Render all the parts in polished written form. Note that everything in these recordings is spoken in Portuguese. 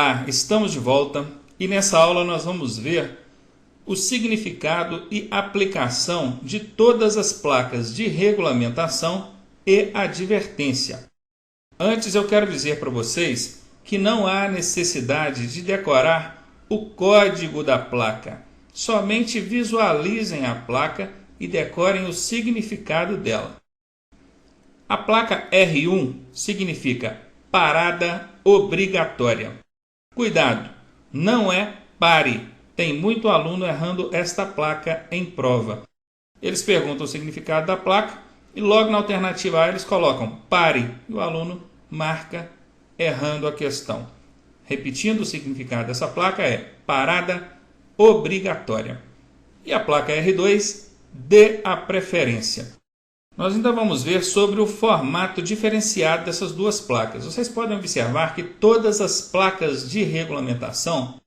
Olá, estamos de volta e nessa aula nós vamos ver o significado e aplicação de todas as placas de regulamentação e advertência. Antes eu quero dizer para vocês que não há necessidade de decorar o código da placa. Somente visualizem a placa e decorem o significado dela. A placa R1 significa parada obrigatória. Cuidado, não é pare. Tem muito aluno errando esta placa em prova. Eles perguntam o significado da placa e logo na alternativa A eles colocam pare e o aluno marca errando a questão. Repetindo, o significado dessa placa é parada obrigatória. E a placa R2, dê a preferência. Nós ainda vamos ver sobre o formato diferenciado dessas duas placas. Vocês podem observar que todas as placas de regulamentação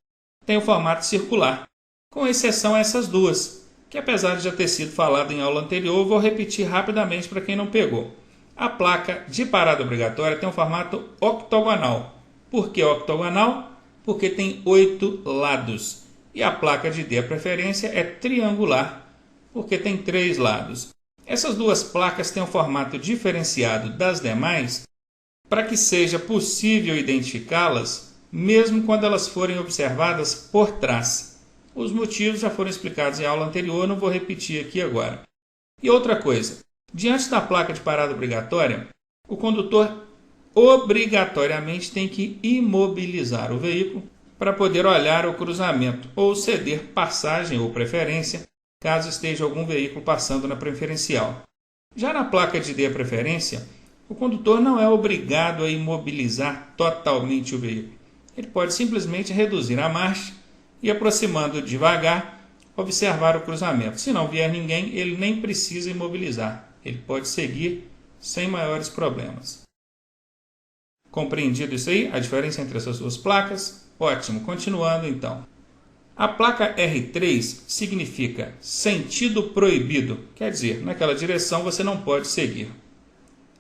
têm o formato circular, com exceção a essas duas, que apesar de já ter sido falado em aula anterior, eu vou repetir rapidamente para quem não pegou. A placa de parada obrigatória tem um formato octogonal. Por que octogonal? Porque tem 8 lados. E a placa de dê a preferência é triangular, porque tem 3 lados. Essas duas placas têm um formato diferenciado das demais para que seja possível identificá-las mesmo quando elas forem observadas por trás. Os motivos já foram explicados em aula anterior, não vou repetir aqui agora. E outra coisa, diante da placa de parada obrigatória, o condutor obrigatoriamente tem que imobilizar o veículo para poder olhar o cruzamento ou ceder passagem ou preferência caso esteja algum veículo passando na preferencial. Já na placa de dê a preferência, o condutor não é obrigado a imobilizar totalmente o veículo. Ele pode simplesmente reduzir a marcha e, aproximando devagar, observar o cruzamento. Se não vier ninguém, ele nem precisa imobilizar. Ele pode seguir sem maiores problemas. Compreendido isso aí? A diferença entre essas duas placas? Ótimo. Continuando então. A placa R3 significa sentido proibido, quer dizer, naquela direção você não pode seguir.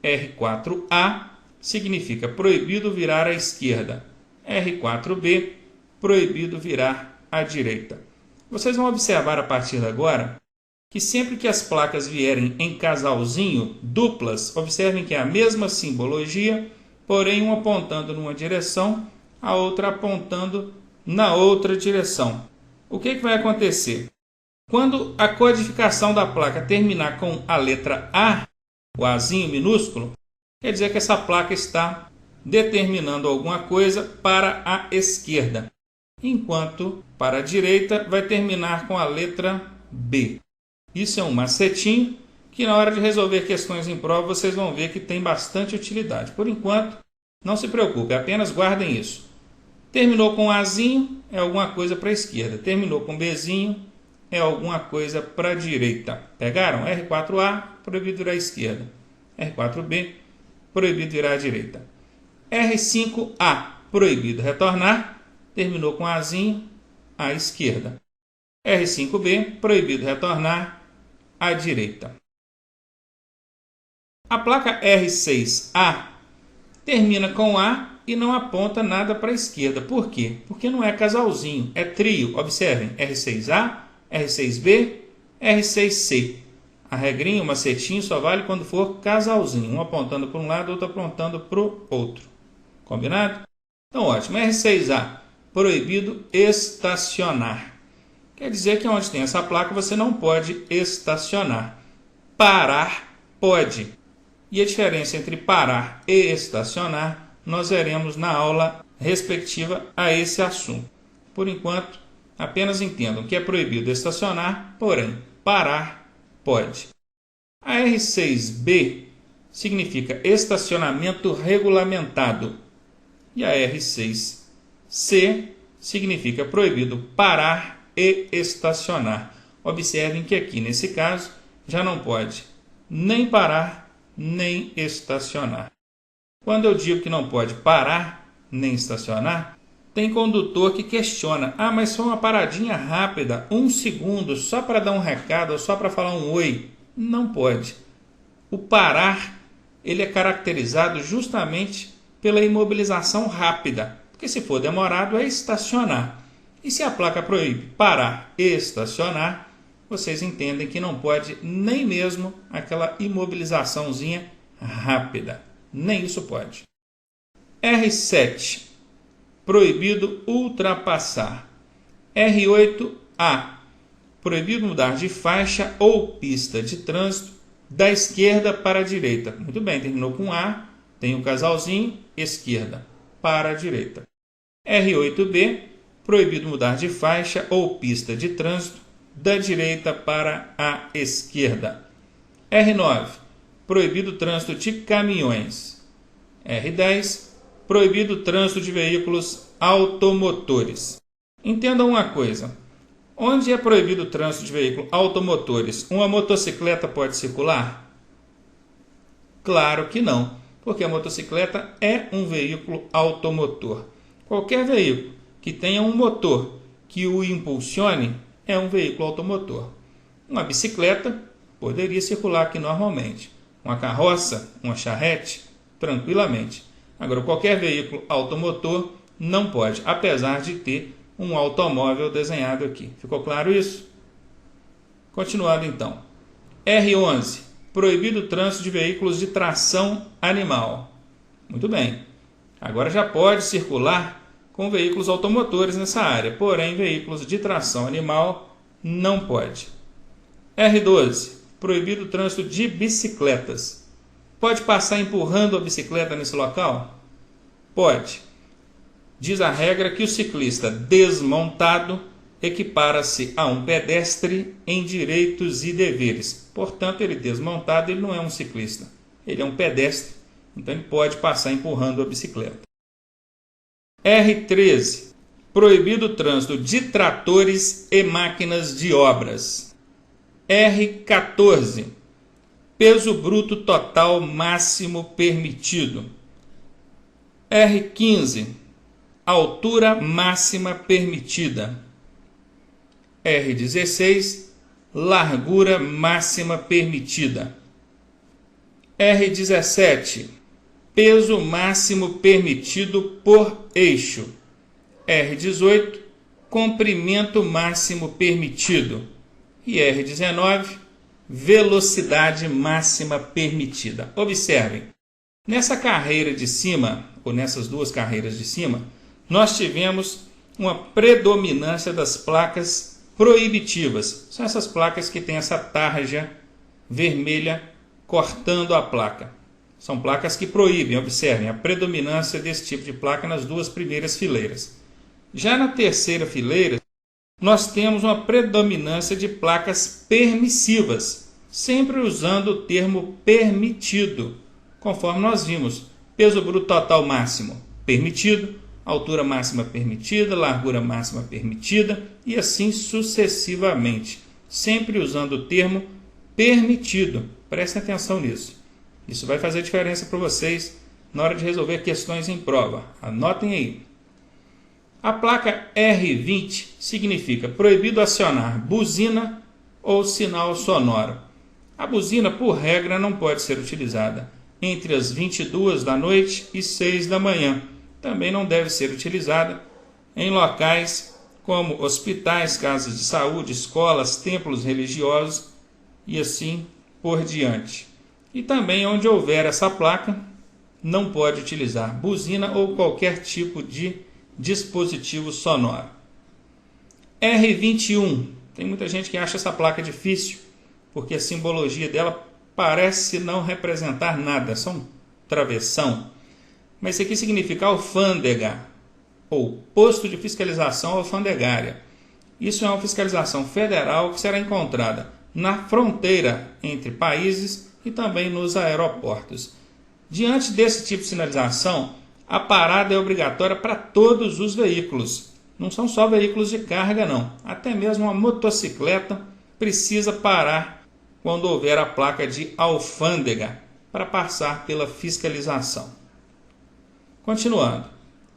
R4A significa proibido virar à esquerda. R4B, proibido virar à direita. Vocês vão observar a partir de agora que sempre que as placas vierem em casalzinho, duplas, observem que é a mesma simbologia, porém uma apontando numa direção, a outra apontando na outra direção. O que vai acontecer? Quando a codificação da placa terminar com a letra A, o Azinho minúsculo, quer dizer que essa placa está determinando alguma coisa para a esquerda, enquanto para a direita vai terminar com a letra B. Isso é um macetinho que na hora de resolver questões em prova vocês vão ver que tem bastante utilidade. Por enquanto, não se preocupe, apenas guardem isso. Terminou com Azinho, é alguma coisa para a esquerda. Terminou com Bzinho, é alguma coisa para a direita. Pegaram? R4A, proibido virar à esquerda. R4B, proibido virar à direita. R5A, proibido retornar. Terminou com Azinho, à esquerda. R5B, proibido retornar, à direita. A placa R6A termina com A e não aponta nada para a esquerda. Por quê? Porque não é casalzinho, é trio. Observem, R6A, R6B, R6C. A regrinha, o macetinho, só vale quando for casalzinho. Um apontando para um lado, outro apontando para o outro. Combinado? Então, ótimo. R6A, proibido estacionar. Quer dizer que onde tem essa placa você não pode estacionar. Parar, pode. E a diferença entre parar e estacionar nós veremos na aula respectiva a esse assunto. Por enquanto, apenas entendam que é proibido estacionar, porém, parar pode. A R6B significa estacionamento regulamentado. E a R6C significa proibido parar e estacionar. Observem que aqui, nesse caso, já não pode nem parar, nem estacionar. Quando eu digo que não pode parar nem estacionar, tem condutor que questiona. Ah, mas foi uma paradinha rápida, 1 segundo, só para dar um recado ou só para falar um oi. Não pode. O parar, ele é caracterizado justamente pela imobilização rápida. porque se for demorado é estacionar. E se a placa proíbe parar e estacionar, vocês entendem que não pode nem mesmo aquela imobilizaçãozinha rápida. Nem isso pode. R7. Proibido ultrapassar. R8A. Proibido mudar de faixa ou pista de trânsito da esquerda para a direita. Muito bem, terminou com A, tem o casalzinho, esquerda para a direita. R8B. Proibido mudar de faixa ou pista de trânsito da direita para a esquerda. R9. Proibido o trânsito de caminhões. R10. Proibido o trânsito de veículos automotores. Entendam uma coisa. Onde é proibido o trânsito de veículos automotores, uma motocicleta pode circular? Claro que não, porque a motocicleta é um veículo automotor. Qualquer veículo que tenha um motor que o impulsione é um veículo automotor. Uma bicicleta poderia circular aqui normalmente. Uma carroça, uma charrete, tranquilamente. Agora, qualquer veículo automotor não pode, apesar de ter um automóvel desenhado aqui. Ficou claro isso? Continuando então. R11. Proibido o trânsito de veículos de tração animal. Muito bem. Agora já pode circular com veículos automotores nessa área, porém veículos de tração animal não pode. R12. Proibido o trânsito de bicicletas. Pode passar empurrando a bicicleta nesse local? Pode. Diz a regra que o ciclista desmontado equipara-se a um pedestre em direitos e deveres. Portanto, ele desmontado, ele não é um ciclista. Ele é um pedestre, então ele pode passar empurrando a bicicleta. R13. Proibido o trânsito de tratores e máquinas de obras. R14. Peso bruto total máximo permitido. R15. Altura máxima permitida. R16. Largura máxima permitida. R17. Peso máximo permitido por eixo. R18. Comprimento máximo permitido. E R19. Velocidade máxima permitida. Observem, nessa carreira de cima, ou nessas duas carreiras de cima, nós tivemos uma predominância das placas proibitivas. São essas placas que têm essa tarja vermelha cortando a placa. São placas que proíbem, observem, a predominância desse tipo de placa nas duas primeiras fileiras. Já na terceira fileira, nós temos uma predominância de placas permissivas, sempre usando o termo permitido, conforme nós vimos. Peso bruto total máximo permitido, altura máxima permitida, largura máxima permitida e assim sucessivamente, sempre usando o termo permitido. Prestem atenção nisso. Isso vai fazer diferença para vocês na hora de resolver questões em prova. Anotem aí. A placa R20 significa proibido acionar buzina ou sinal sonoro. A buzina, por regra, não pode ser utilizada entre as 22 da noite e 6 da manhã. Também não deve ser utilizada em locais como hospitais, casas de saúde, escolas, templos religiosos e assim por diante. E também onde houver essa placa, não pode utilizar buzina ou qualquer tipo de dispositivo sonoro. R21. Tem muita gente que acha essa placa difícil, porque a simbologia dela parece não representar nada, só um travessão. Mas isso aqui significa alfândega, ou posto de fiscalização alfandegária. Isso é uma fiscalização federal que será encontrada na fronteira entre países e também nos aeroportos. Diante desse tipo de sinalização, a parada é obrigatória para todos os veículos. Não são só veículos de carga, não. Até mesmo uma motocicleta precisa parar quando houver a placa de alfândega para passar pela fiscalização. Continuando.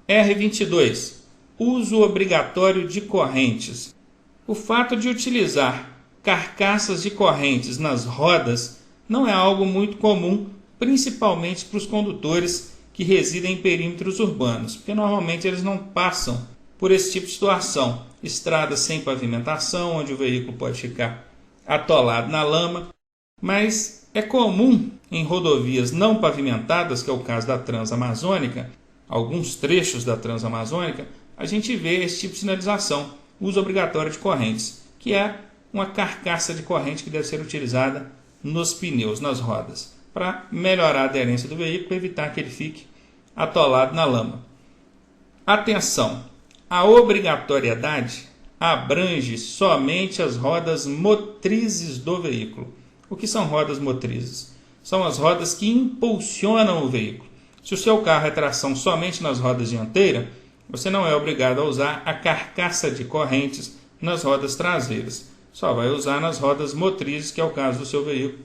R22. Uso obrigatório de correntes. O fato de utilizar carcaças de correntes nas rodas não é algo muito comum, principalmente para os condutores que residem em perímetros urbanos, porque normalmente eles não passam por esse tipo de situação. Estradas sem pavimentação, onde o veículo pode ficar atolado na lama, mas é comum em rodovias não pavimentadas, que é o caso da Transamazônica, alguns trechos da Transamazônica, a gente vê esse tipo de sinalização, uso obrigatório de correntes, que é uma carcaça de corrente que deve ser utilizada nos pneus, nas rodas, para melhorar a aderência do veículo e evitar que ele fique atolado na lama. Atenção! A obrigatoriedade abrange somente as rodas motrizes do veículo. O que são rodas motrizes? São as rodas que impulsionam o veículo. Se o seu carro é tração somente nas rodas dianteiras, você não é obrigado a usar a carcaça de correntes nas rodas traseiras. Só vai usar nas rodas motrizes, que é o caso do seu veículo,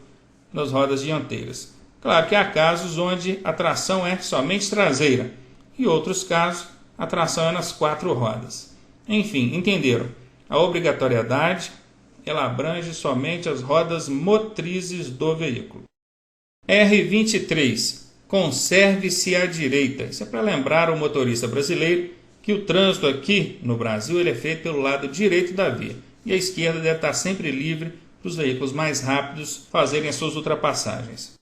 nas rodas dianteiras. Claro que há casos onde a tração é somente traseira e outros casos a tração é nas 4 rodas. Enfim, entenderam? A obrigatoriedade ela abrange somente as rodas motrizes do veículo. R23. Conserve-se à direita. Isso é para lembrar o motorista brasileiro que o trânsito aqui no Brasil ele é feito pelo lado direito da via e a esquerda deve estar sempre livre para os veículos mais rápidos fazerem as suas ultrapassagens.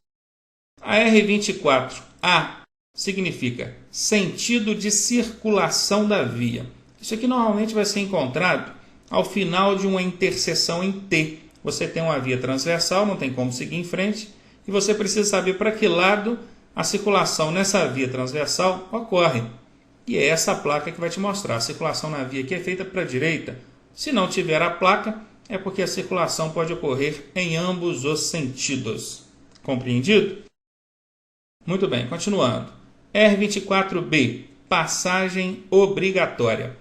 A R24A significa sentido de circulação da via. Isso aqui normalmente vai ser encontrado ao final de uma interseção em T. Você tem uma via transversal, não tem como seguir em frente, e você precisa saber para que lado a circulação nessa via transversal ocorre. E é essa placa que vai te mostrar. A circulação na via aqui é feita para a direita. Se não tiver a placa, é porque a circulação pode ocorrer em ambos os sentidos. Compreendido? Muito bem, continuando. R24B, passagem obrigatória.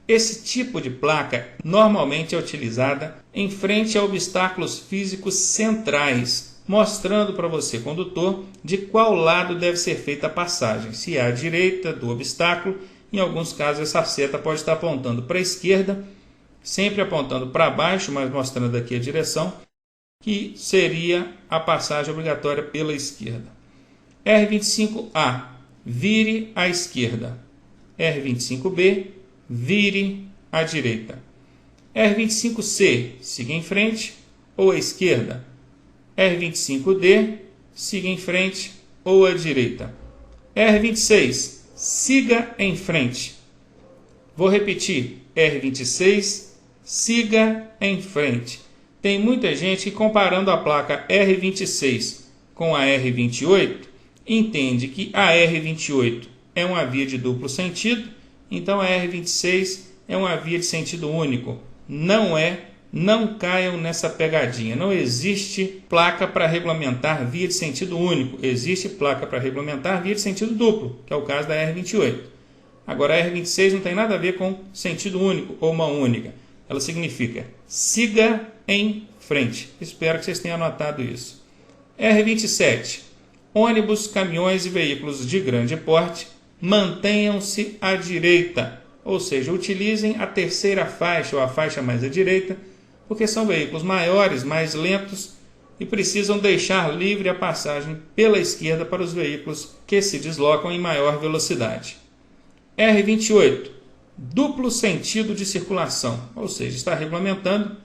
Esse tipo de placa normalmente é utilizada em frente a obstáculos físicos centrais, mostrando para você, condutor, de qual lado deve ser feita a passagem. Se é à direita do obstáculo, em alguns casos essa seta pode estar apontando para a esquerda, sempre apontando para baixo, mas mostrando aqui a direção, que seria a passagem obrigatória pela esquerda. R25A, vire à esquerda. R25B, vire à direita. R25C, siga em frente ou à esquerda. R25D, siga em frente ou à direita. R26, siga em frente. Vou repetir. R26, siga em frente. Tem muita gente que, comparando a placa R26 com a R28, entende que a R28 é uma via de duplo sentido, então a R26 é uma via de sentido único. Não é, não caiam nessa pegadinha. Não existe placa para regulamentar via de sentido único. Existe placa para regulamentar via de sentido duplo, que é o caso da R28. Agora a R26 não tem nada a ver com sentido único ou mão única. Ela significa siga em frente. Espero que vocês tenham anotado isso. R27. Ônibus, caminhões e veículos de grande porte mantenham-se à direita, ou seja, utilizem a terceira faixa ou a faixa mais à direita, porque são veículos maiores, mais lentos e precisam deixar livre a passagem pela esquerda para os veículos que se deslocam em maior velocidade. R28. Duplo sentido de circulação, ou seja, está regulamentando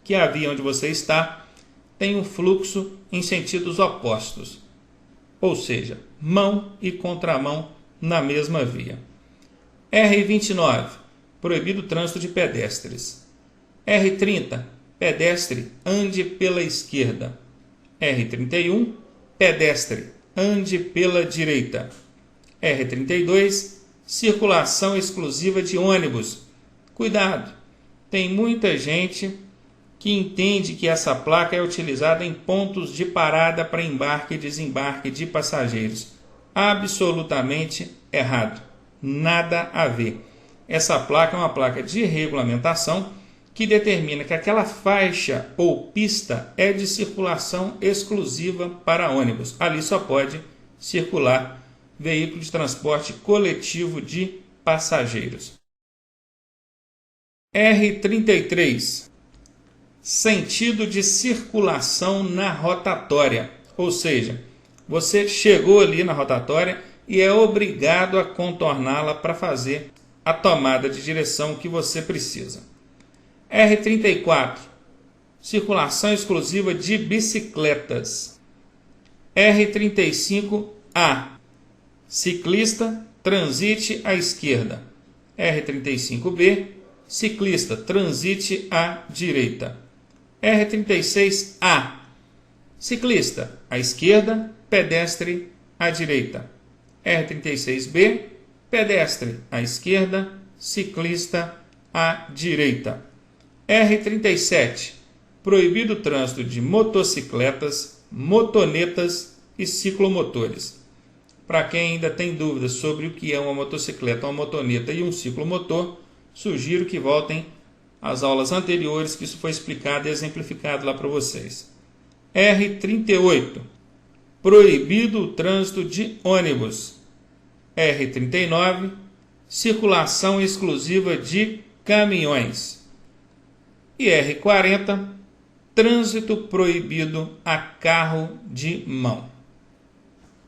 que a via onde você está tem um fluxo em sentidos opostos, ou seja, mão e contramão na mesma via. R29. Proibido o trânsito de pedestres. R30. Pedestre, ande pela esquerda. R31. Pedestre, ande pela direita. R32. Circulação exclusiva de ônibus. Cuidado, tem muita gente que entende que essa placa é utilizada em pontos de parada para embarque e desembarque de passageiros. Absolutamente errado. Nada a ver. Essa placa é uma placa de regulamentação que determina que aquela faixa ou pista é de circulação exclusiva para ônibus. Ali só pode circular veículo de transporte coletivo de passageiros. R33. Sentido de circulação na rotatória. Ou seja, você chegou ali na rotatória e é obrigado a contorná-la para fazer a tomada de direção que você precisa. R34, circulação exclusiva de bicicletas. R35A, ciclista, transite à esquerda. R35B, ciclista, transite à direita. R36A, ciclista, à esquerda, pedestre, à direita. R36B, pedestre, à esquerda, ciclista, à direita. R37, proibido o trânsito de motocicletas, motonetas e ciclomotores. Para quem ainda tem dúvidas sobre o que é uma motocicleta, uma motoneta e um ciclomotor, sugiro que voltem às aulas anteriores, que isso foi explicado e exemplificado lá para vocês. R38, proibido o trânsito de ônibus. R39, circulação exclusiva de caminhões. E R40, trânsito proibido a carro de mão.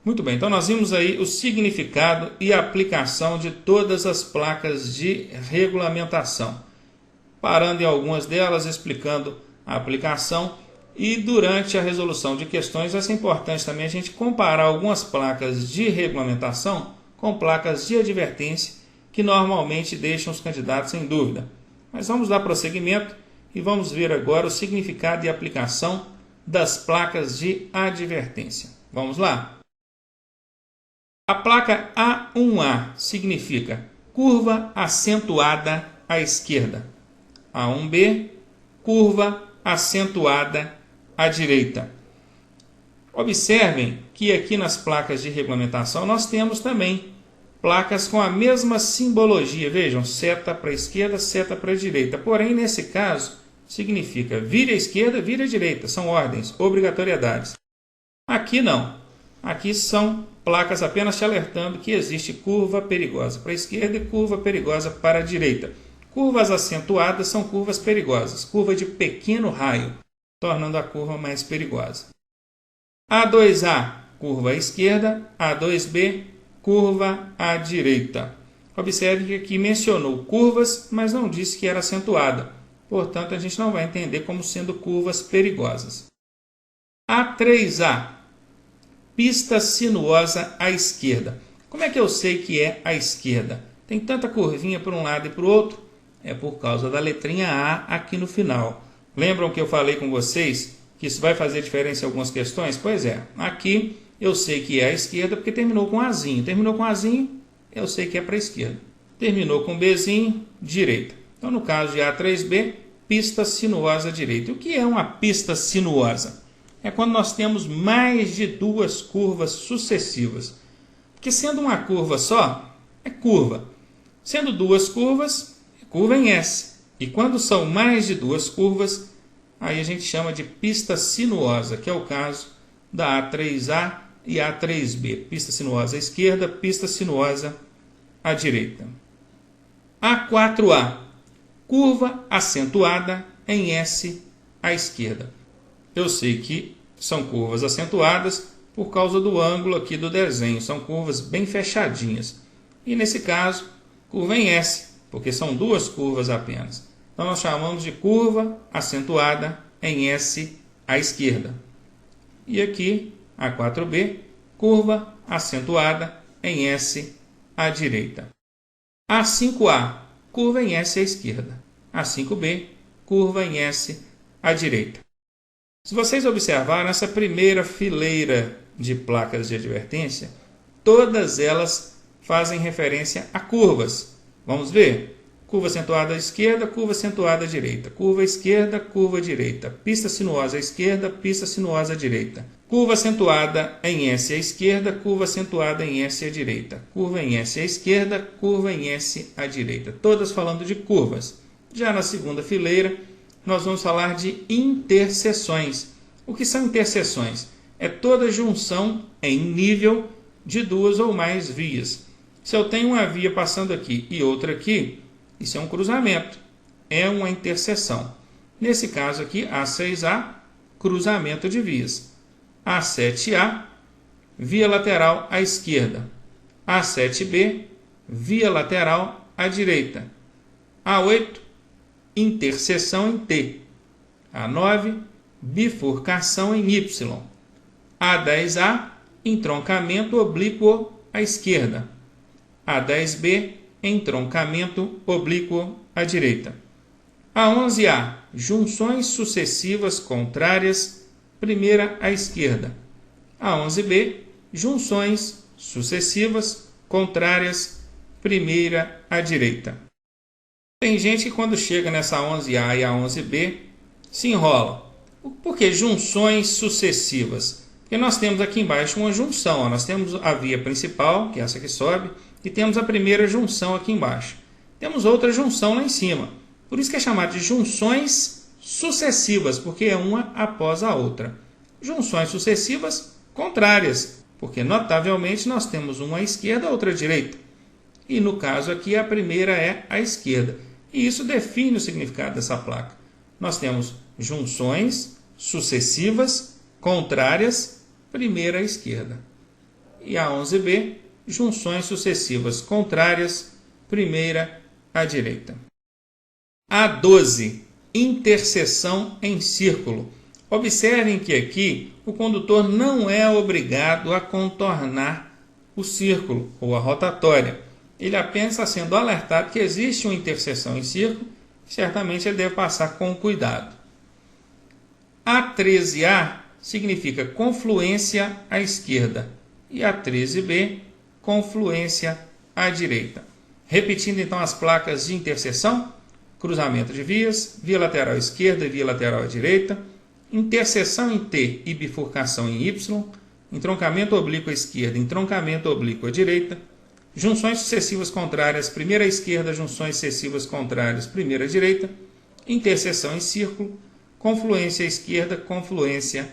Muito bem, então nós vimos aí o significado e a aplicação de todas as placas de regulamentação, parando em algumas delas, explicando a aplicação, e durante a resolução de questões vai ser importante também a gente comparar algumas placas de regulamentação com placas de advertência que normalmente deixam os candidatos em dúvida. Mas vamos dar prosseguimento e vamos ver agora o significado e aplicação das placas de advertência. Vamos lá? A placa A1A significa curva acentuada à esquerda. A1B, curva acentuada à direita. Observem que aqui nas placas de regulamentação nós temos também placas com a mesma simbologia. Vejam, seta para a esquerda, seta para a direita. Porém, nesse caso, significa vire à esquerda, vire à direita. São ordens, obrigatoriedades. Aqui não. Aqui são placas apenas te alertando que existe curva perigosa para a esquerda e curva perigosa para a direita. Curvas acentuadas são curvas perigosas, curva de pequeno raio, tornando a curva mais perigosa. A2A, curva à esquerda, A2B, curva à direita. Observe que aqui mencionou curvas, mas não disse que era acentuada. Portanto, a gente não vai entender como sendo curvas perigosas. A3A, pista sinuosa à esquerda. Como é que eu sei que é à esquerda? Tem tanta curvinha por um lado e para o outro? É por causa da letrinha A aqui no final. Lembram que eu falei com vocês que isso vai fazer diferença em algumas questões? Pois é, aqui eu sei que é à esquerda porque terminou com Azinho. Terminou com Azinho, eu sei que é para a esquerda. Terminou com Bzinho, direita. Então, no caso de A3B, pista sinuosa à direita. O que é uma pista sinuosa? É quando nós temos mais de duas curvas sucessivas. Porque sendo uma curva só, é curva. Sendo duas curvas, é curva em S. E quando são mais de duas curvas, aí a gente chama de pista sinuosa, que é o caso da A3A e A3B. Pista sinuosa à esquerda, pista sinuosa à direita. A4A, curva acentuada em S à esquerda. Eu sei que são curvas acentuadas por causa do ângulo aqui do desenho. São curvas bem fechadinhas. E nesse caso, curva em S, porque são duas curvas apenas. Então nós chamamos de curva acentuada em S à esquerda. E aqui, A4B, curva acentuada em S à direita. A5A, curva em S à esquerda. A5B, curva em S à direita. Se vocês observaram essa primeira fileira de placas de advertência, todas elas fazem referência a curvas. Vamos ver? Curva acentuada à esquerda, curva acentuada à direita. Curva à esquerda, curva à direita. Pista sinuosa à esquerda, pista sinuosa à direita. Curva acentuada em S à esquerda, curva acentuada em S à direita. Curva em S à esquerda, curva em S à direita. Todas falando de curvas. Já na segunda fileira, nós vamos falar de interseções. O que são interseções? É toda junção em nível de duas ou mais vias. Se eu tenho uma via passando aqui e outra aqui, isso é um cruzamento, é uma interseção. Nesse caso aqui, A6A, cruzamento de vias. A7A, via lateral à esquerda. A7B, via lateral à direita. A8, interseção em T. A9, bifurcação em Y. A10A, entroncamento oblíquo à esquerda. A10B, entroncamento oblíquo à direita. A11A, junções sucessivas contrárias, primeira à esquerda. A11B, junções sucessivas contrárias, primeira à direita. Tem gente que quando chega nessa 11A e a 11B se enrola. Por que junções sucessivas? Porque nós temos aqui embaixo uma junção. Ó. Nós temos a via principal, que é essa que sobe, e temos a primeira junção aqui embaixo. Temos outra junção lá em cima. Por isso que é chamado de junções sucessivas, porque é uma após a outra. Junções sucessivas contrárias, porque notavelmente nós temos uma à esquerda e outra à direita. E no caso aqui a primeira é à esquerda. E isso define o significado dessa placa. Nós temos junções sucessivas contrárias, primeira à esquerda. E a 11B, junções sucessivas contrárias, primeira à direita. A12, interseção em círculo. Observem que aqui o condutor não é obrigado a contornar o círculo ou a rotatória. Ele apenas está sendo alertado que existe uma interseção em círculo, certamente ele deve passar com cuidado. A13A significa confluência à esquerda e A13B, confluência à direita. Repetindo então as placas de interseção: cruzamento de vias, via lateral à esquerda e via lateral à direita, interseção em T e bifurcação em Y, entroncamento oblíquo à esquerda, entroncamento oblíquo à direita, junções sucessivas contrárias, primeira à esquerda, junções sucessivas contrárias, primeira à direita, interseção em círculo, confluência à esquerda, confluência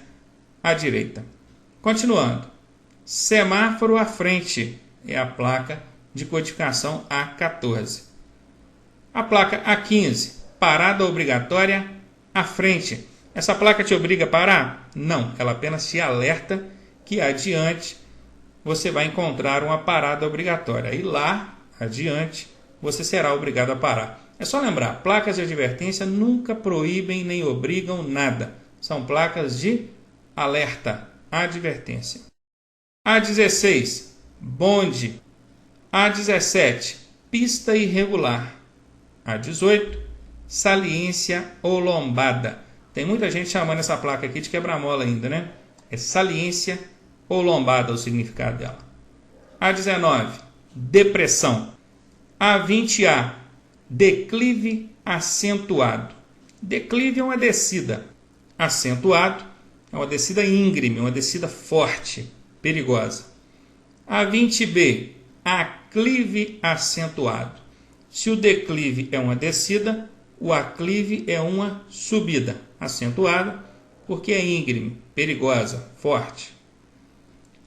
à direita. Continuando, semáforo à frente é a placa de codificação A14. A placa A15, parada obrigatória à frente. Essa placa te obriga a parar? Não, ela apenas te alerta que adiante você vai encontrar uma parada obrigatória. E lá, adiante, você será obrigado a parar. É só lembrar, placas de advertência nunca proíbem nem obrigam nada. São placas de alerta, advertência. A16, bonde. A17, pista irregular. A18, saliência ou lombada. Tem muita gente chamando essa placa aqui de quebra-mola ainda, né? É saliência ou lombada o significado dela. A19, depressão. A20A, declive acentuado. Declive é uma descida. Acentuado é uma descida íngreme, uma descida forte, perigosa. A20B, aclive acentuado. Se o declive é uma descida, o aclive é uma subida, acentuada, porque é íngreme, perigosa, forte.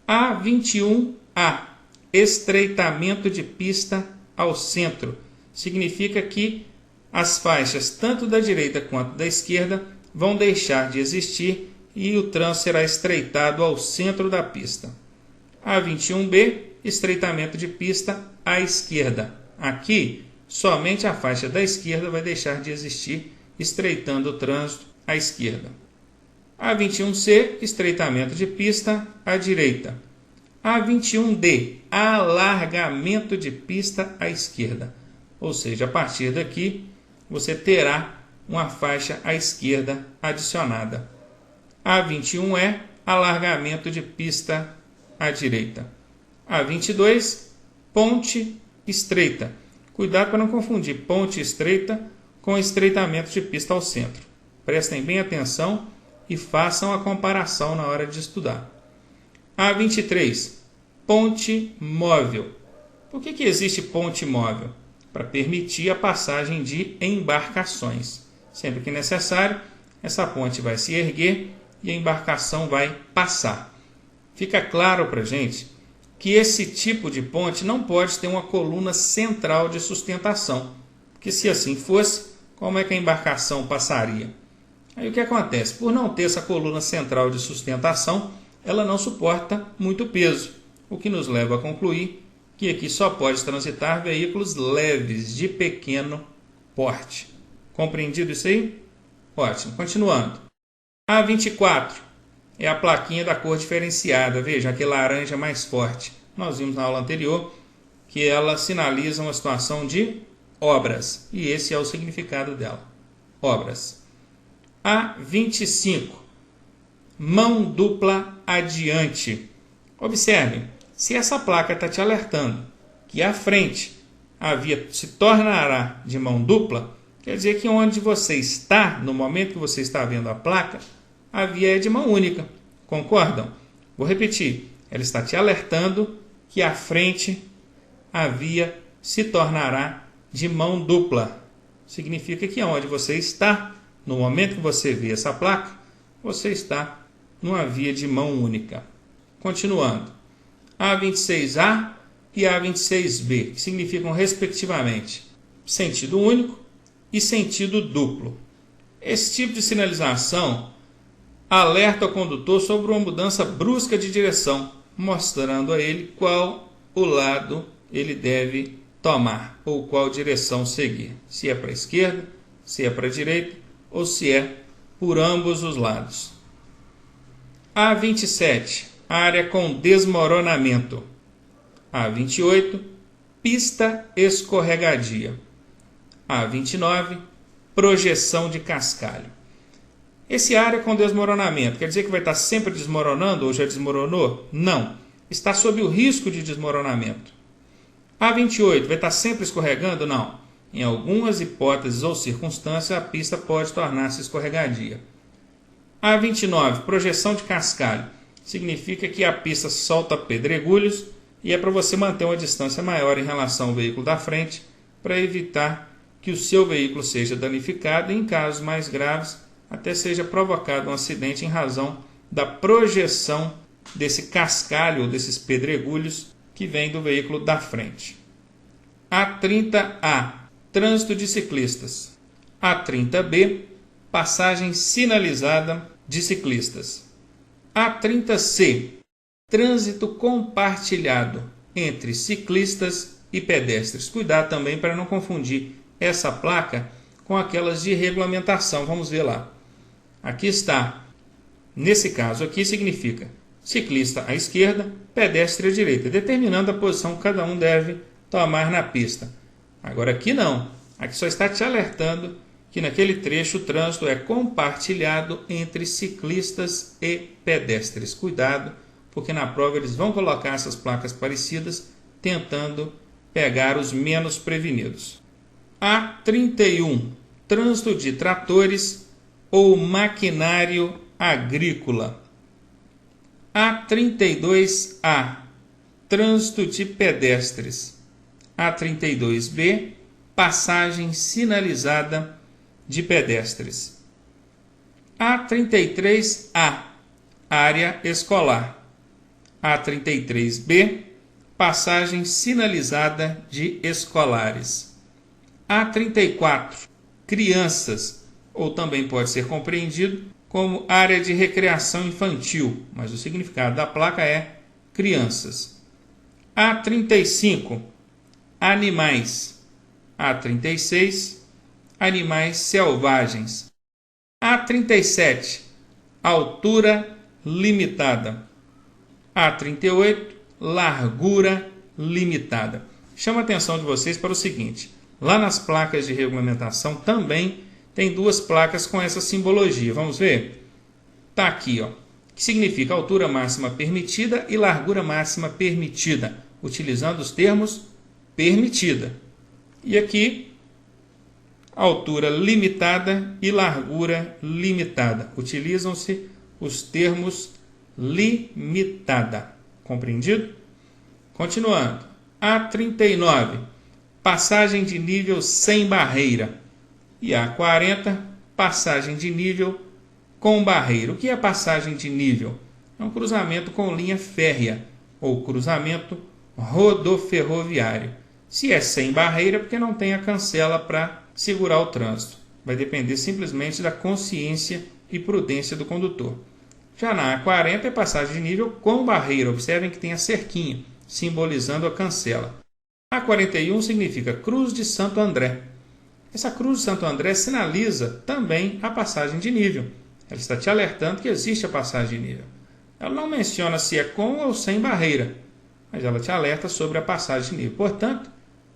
A21A, estreitamento de pista ao centro. Significa que as faixas, tanto da direita quanto da esquerda, vão deixar de existir e o trânsito será estreitado ao centro da pista. A21B, estreitamento de pista à esquerda. Aqui, somente a faixa da esquerda vai deixar de existir, estreitando o trânsito à esquerda. A21C, estreitamento de pista à direita. A21D, alargamento de pista à esquerda. Ou seja, a partir daqui, você terá uma faixa à esquerda adicionada. A21E, alargamento de pista à direita. A22, ponte estreita. Cuidado para não confundir ponte estreita com estreitamento de pista ao centro. Prestem bem atenção e façam a comparação na hora de estudar. A23, ponte móvel. Por que existe ponte móvel? Para permitir a passagem de embarcações. Sempre que necessário, essa ponte vai se erguer e a embarcação vai passar. Fica claro para a gente que esse tipo de ponte não pode ter uma coluna central de sustentação, porque se assim fosse, como é que a embarcação passaria? Aí o que acontece? Por não ter essa coluna central de sustentação, ela não suporta muito peso, o que nos leva a concluir que aqui só pode transitar veículos leves de pequeno porte. Compreendido isso aí? Ótimo. Continuando. A24 é a plaquinha da cor diferenciada. Veja, aquele laranja mais forte. Nós vimos na aula anterior que ela sinaliza uma situação de obras. E esse é o significado dela. Obras. A25. Mão dupla adiante. Observem, se essa placa está te alertando que à frente a via se tornará de mão dupla, quer dizer que onde você está, no momento que você está vendo a placa, a via é de mão única. Concordam? Vou repetir. Ela está te alertando que à frente a via se tornará de mão dupla. Significa que onde você está, no momento que você vê essa placa, você está numa via de mão única. Continuando. A26A e A26B, que significam respectivamente sentido único e sentido duplo. Esse tipo de sinalização alerta o condutor sobre uma mudança brusca de direção, mostrando a ele qual o lado ele deve tomar ou qual direção seguir. Se é para a esquerda, se é para a direita ou se é por ambos os lados. A27, área com desmoronamento. A28, pista escorregadia. A29, projeção de cascalho. Esse área com desmoronamento, quer dizer que vai estar sempre desmoronando ou já desmoronou? Não. Está sob o risco de desmoronamento. A28, vai estar sempre escorregando? Não. Em algumas hipóteses ou circunstâncias, a pista pode tornar-se escorregadia. A29, projeção de cascalho. Significa que a pista solta pedregulhos e é para você manter uma distância maior em relação ao veículo da frente para evitar que o seu veículo seja danificado e, em casos mais graves, até seja provocado um acidente em razão da projeção desse cascalho ou desses pedregulhos que vem do veículo da frente. A30A, trânsito de ciclistas. A30B, passagem sinalizada de ciclistas. A30C, trânsito compartilhado entre ciclistas e pedestres. Cuidado também para não confundir essa placa com aquelas de regulamentação. Vamos ver lá. Aqui está. Nesse caso aqui significa ciclista à esquerda, pedestre à direita, determinando a posição que cada um deve tomar na pista. Agora aqui não. Aqui só está te alertando que naquele trecho o trânsito é compartilhado entre ciclistas e pedestres. Cuidado, porque na prova eles vão colocar essas placas parecidas, tentando pegar os menos prevenidos. A31, trânsito de tratores ou maquinário agrícola. A32A, trânsito de pedestres. A32B, passagem sinalizada de pedestres. A33A, área escolar. A33B, passagem sinalizada de escolares. A34, crianças, ou também pode ser compreendido como área de recreação infantil, mas o significado da placa é crianças. A35, animais. A36, animais selvagens. A37, altura limitada. A38, largura limitada. Chama a atenção de vocês para o seguinte: lá nas placas de regulamentação também tem duas placas com essa simbologia. Vamos ver? Está aqui, ó, que significa altura máxima permitida e largura máxima permitida, utilizando os termos permitida. E aqui, altura limitada e largura limitada. Utilizam-se os termos limitada. Compreendido? Continuando. A39, passagem de nível sem barreira. E A40, passagem de nível com barreira. O que é passagem de nível? É um cruzamento com linha férrea ou cruzamento rodoferroviário. Se é sem barreira, porque não tem a cancela para segurar o trânsito. Vai depender simplesmente da consciência e prudência do condutor. Já na A40 é passagem de nível com barreira. Observem que tem a cerquinha. simbolizando a cancela. A41 significa Cruz de Santo André. Essa Cruz de Santo André sinaliza também a passagem de nível. Ela está te alertando que existe a passagem de nível. Ela não menciona se é com ou sem barreira, mas ela te alerta sobre a passagem de nível. Portanto,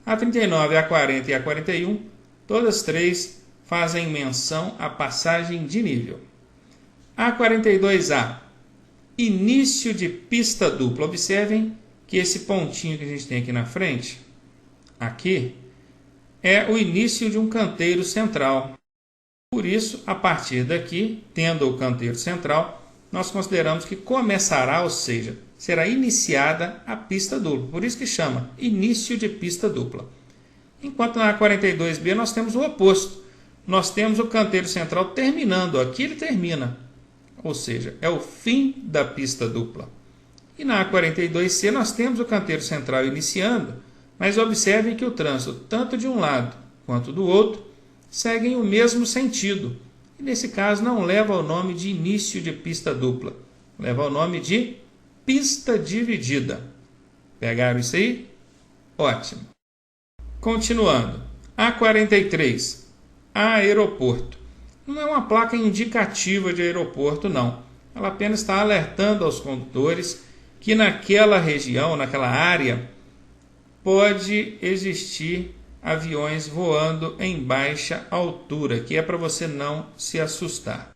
a 39, a 40 e a 41, todas três fazem menção à passagem de nível. A 42A, início de pista dupla. Observem que esse pontinho que a gente tem aqui na frente, aqui, é o início de um canteiro central. Por isso, a partir daqui, tendo o canteiro central, nós consideramos que começará, ou seja, será iniciada a pista dupla. Por isso que chama início de pista dupla. Enquanto na 42B nós temos o oposto. Nós temos o canteiro central terminando. Aqui ele termina. Ou seja, é o fim da pista dupla. E na 42C nós temos o canteiro central iniciando, mas observem que o trânsito, tanto de um lado quanto do outro, seguem o mesmo sentido. E nesse caso não leva o nome de início de pista dupla. Leva o nome de pista dividida. Pegaram isso aí? Ótimo. Continuando. A43. Aeroporto. Não é uma placa indicativa de aeroporto, não. Ela apenas está alertando aos condutores que naquela região, naquela área, pode existir aviões voando em baixa altura, que é para você não se assustar.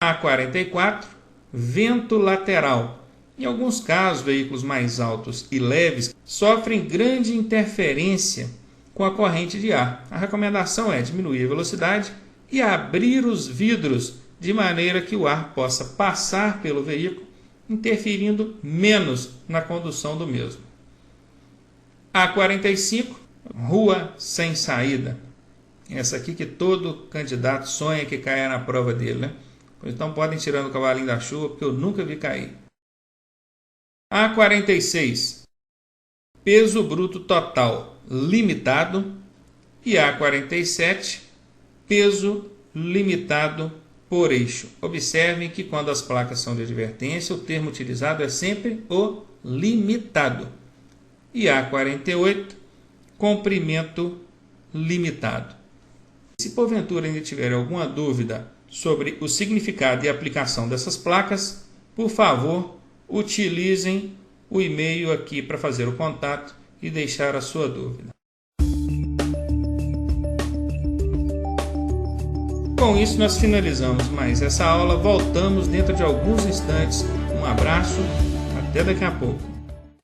A44, vento lateral. Em alguns casos, veículos mais altos e leves sofrem grande interferência com a corrente de ar. A recomendação é diminuir a velocidade e abrir os vidros de maneira que o ar possa passar pelo veículo, interferindo menos na condução do mesmo. A45, rua sem saída. Essa aqui que todo candidato sonha que caia na prova dele, né? Então podem tirar o cavalinho da chuva, porque eu nunca vi cair. A46, peso bruto total limitado. E A47, peso limitado por eixo. Observem que quando as placas são de advertência, o termo utilizado é sempre o limitado. E A48, comprimento limitado. Se porventura ainda tiver alguma dúvida sobre o significado e aplicação dessas placas, por favor, utilizem o e-mail aqui para fazer o contato e deixar a sua dúvida. Com isso, nós finalizamos mais essa aula. Voltamos dentro de alguns instantes. Um abraço, até daqui a pouco.